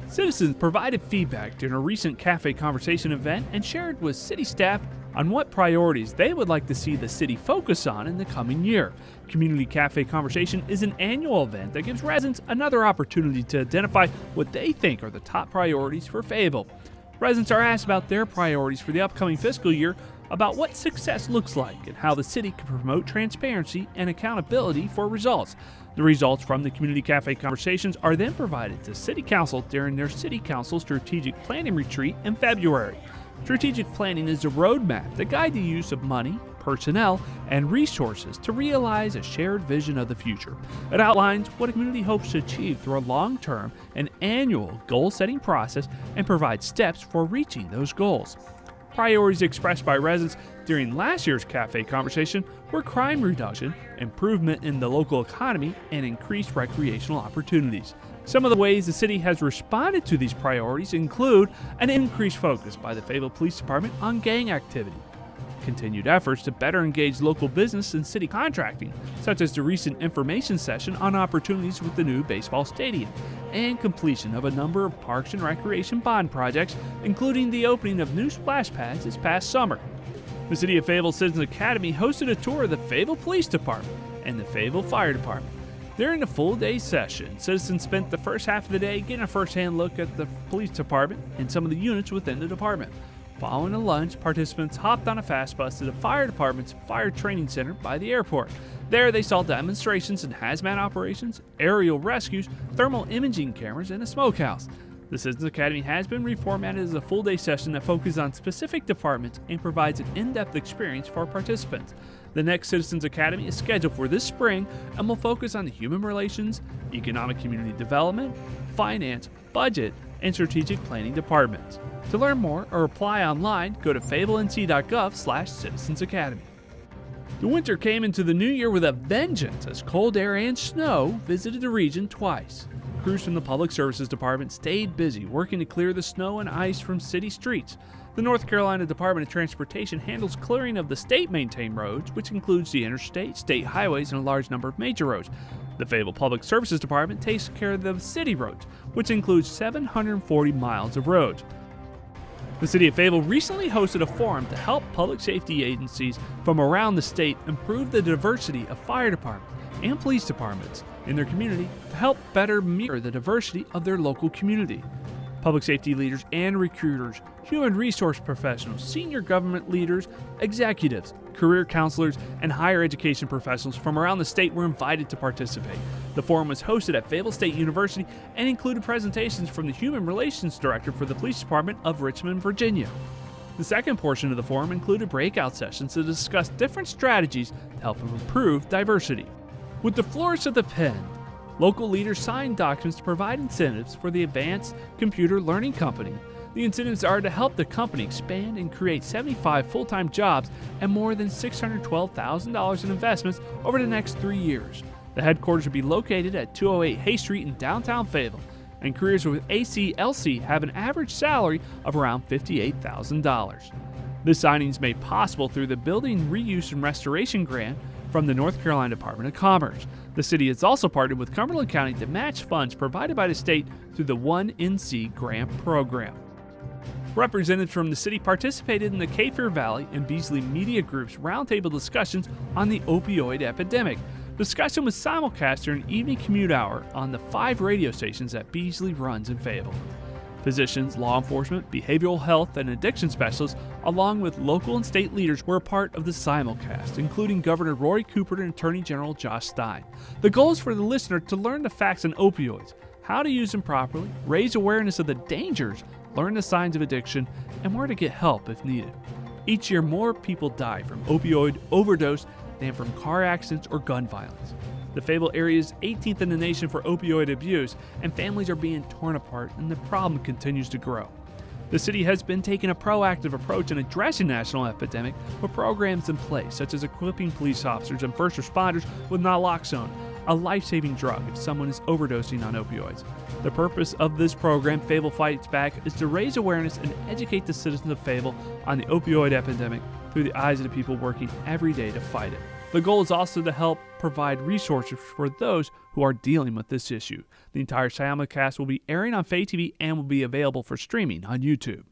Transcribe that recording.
Citizens provided feedback during a recent Café Conversation event and shared with city staff on what priorities they would like to see the city focus on in the coming year. Community Café Conversation is an annual event that gives residents another opportunity to identify what they think are the top priorities for Fayetteville. Residents are asked about their priorities for the upcoming fiscal year, about what success looks like, and how the city can promote transparency and accountability for results. The results from the Community Café Conversations are then provided to City Council during their City Council Strategic Planning Retreat in February. Strategic planning is a roadmap that guides the use of money, personnel, and resources to realize a shared vision of the future. It outlines what a community hopes to achieve through a long-term and annual goal-setting process and provides steps for reaching those goals. Priorities expressed by residents during last year's Café Conversation were crime reduction, improvement in the local economy, and increased recreational opportunities. Some of the ways the city has responded to these priorities include an increased focus by the Fayetteville Police Department on gang activity, continued efforts to better engage local business and city contracting, such as the recent information session on opportunities with the new baseball stadium, and completion of a number of parks and recreation bond projects, including the opening of new splash pads this past summer. The City of Fayetteville Citizens Academy hosted a tour of the Fayetteville Police Department and the Fayetteville Fire Department. During the full-day session, citizens spent the first half of the day getting a first-hand look at the police department and some of the units within the department. Following a lunch, participants hopped on a fast bus to the fire department's fire training center by the airport. There, they saw demonstrations in hazmat operations, aerial rescues, thermal imaging cameras, and a smokehouse. The Citizens Academy has been reformatted as a full-day session that focuses on specific departments and provides an in-depth experience for participants. The next Citizens Academy is scheduled for this spring and will focus on the human relations, economic community development, finance, budget, and strategic planning departments. To learn more or apply online, go to fayettellenc.gov/citizensacademy. The winter came into the new year with a vengeance as cold air and snow visited the region twice. Crews from the Public Services Department stayed busy working to clear the snow and ice from city streets. The North Carolina Department of Transportation handles clearing of the state-maintained roads, which includes the interstate, state highways, and a large number of major roads. The Fayetteville Public Services Department takes care of the city roads, which includes 740 miles of roads. The City of Fayetteville recently hosted a forum to help public safety agencies from around the state improve the diversity of fire departments and police departments in their community to help better mirror the diversity of their local community. Public safety leaders and recruiters, human resource professionals, senior government leaders, executives, career counselors, and higher education professionals from around the state were invited to participate. The forum was hosted at Fayetteville State University and included presentations from the Human Relations Director for the Police Department of Richmond, Virginia. The second portion of the forum included breakout sessions to discuss different strategies to help improve diversity. With the flourish of the pen, local leaders signed documents to provide incentives for the Advanced Computer Learning Company. The incentives are to help the company expand and create 75 full-time jobs and more than $612,000 in investments over the next 3 years. The headquarters will be located at 208 Hay Street in downtown Fayetteville, and careers with ACLC have an average salary of around $58,000. This signing is made possible through the Building Reuse and Restoration Grant from the North Carolina Department of Commerce. The city has also partnered with Cumberland County to match funds provided by the state through the 1NC grant program. Representatives from the city participated in the Kafir Valley and Beasley Media Group's roundtable discussions on the opioid epidemic. Discussion was simulcast during evening commute hour on the 5 radio stations that Beasley runs in Fayetteville. Physicians, law enforcement, behavioral health, and addiction specialists, along with local and state leaders, were a part of the simulcast, including Governor Roy Cooper and Attorney General Josh Stein. The goal is for the listener to learn the facts on opioids, how to use them properly, raise awareness of the dangers, learn the signs of addiction, and where to get help if needed. Each year, more people die from opioid overdose than from car accidents or gun violence. The Fayetteville area is 18th in the nation for opioid abuse, and families are being torn apart, and the problem continues to grow. The city has been taking a proactive approach in addressing the national epidemic with programs in place, such as equipping police officers and first responders with naloxone, a life-saving drug if someone is overdosing on opioids. The purpose of this program, Fayetteville Fights Back, is to raise awareness and educate the citizens of Fayetteville on the opioid epidemic through the eyes of the people working every day to fight it. The goal is also to help provide resources for those who are dealing with this issue. The entire simulcast will be airing on Faye TV and will be available for streaming on YouTube.